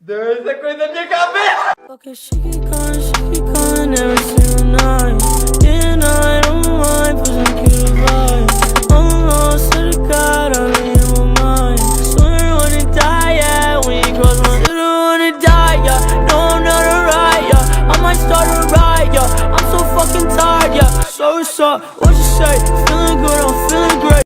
Deu essa coisa na minha cabeça! Okay, she keep calling every single night. And I don't mind, pushing cute vibe. Almost to the God, only in my mind. Swear I wanna die, yeah, when you cross my city, I wanna die, yeah. No, I'm not alright, yeah. I might start a riot, yeah. I'm so fucking tired, yeah. So, what you say? Feeling good, I'm feeling